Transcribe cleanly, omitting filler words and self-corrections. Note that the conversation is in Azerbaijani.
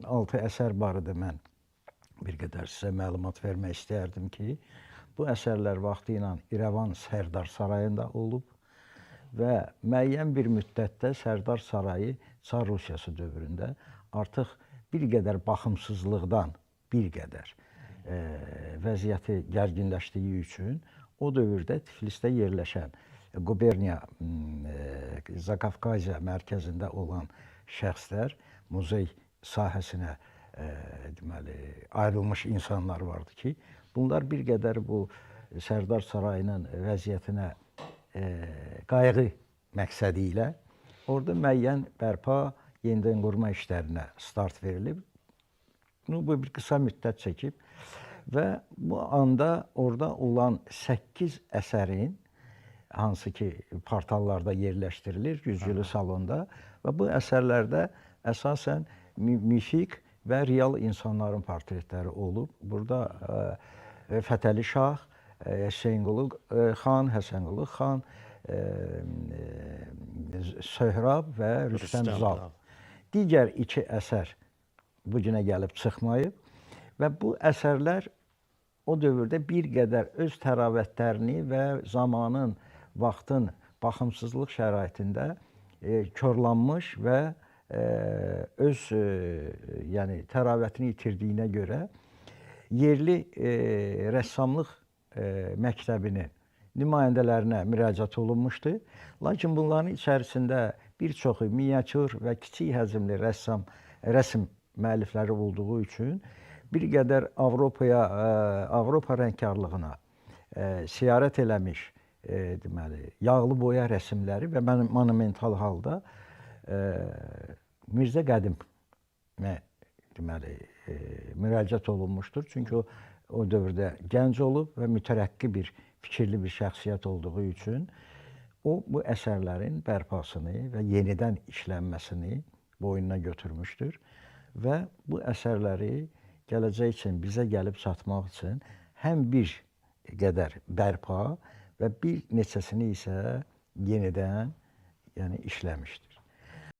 6 əsər barədə mən bir qədər sizə məlumat vermək istəyərdim ki, bu əsərlər vaxtı ilə İrəvan Sərdar Sarayında olub və müəyyən bir müddətdə Sərdar Sarayı Çar Rusiyası dövründə artıq bir qədər baxımsızlıqdan bir qədər vəziyyəti gərginləşdiyi üçün o dövrdə Tiflisdə yerləşən Quberniya Zakavkaziya mərkəzində olan şəxslər muzey sahəsinə deməli ayrılmış insanlar vardı ki, bunlar bir qədər bu Sərdar Sarayının vəziyyətinə qayğı məqsədi ilə orada müəyyən bərpa, yenidən qurma işlərinə start verilib. Bu bir qısa müddət çəkib və bu anda orada olan 8 əsərin hansı ki portallarda yerləşdirilir, güzgülü salonda və bu əsərlərdə əsasən mifik və real insanların portretləri olub. Burada Fətəli Şah, Hüseynqulu xan, Həsənqulu xan, Söhrab və Rüstəm Zal. Digər 2 əsər bu günə gəlib çıxmayıb və bu əsərlər o dövrdə bir qədər öz təravətlərini və zamanın, vaxtın baxımsızlıq şəraitində korlanmış və öz yəni təravətini itirdiyinə görə yerli rəssamlıq məktəbinin nümayəndələrinə müraciət olunmuşdu. Lakin bunların içərisində bir çoxu miniatür və kiçik həcmli rəsm müəllifləri olduğu üçün bir qədər Avropa rəngkarlığına siyarət eləmiş deməli yağlı boya rəsmləri və monumental halda Mirzə Qədimə deməli müraciət olunmuşdur. Çünki o dövrdə gənc olub və mütərəqqi bir fikirli bir şəxsiyyət olduğu üçün o bu əsərlərin bərpasını və yenidən işlənməsini boynuna götürmüşdür və bu əsərləri gələcək üçün bizə gəlib çatmaq üçün həm bir qədər bərpa və bir neçəsini isə yenidən yəni işləmişdir.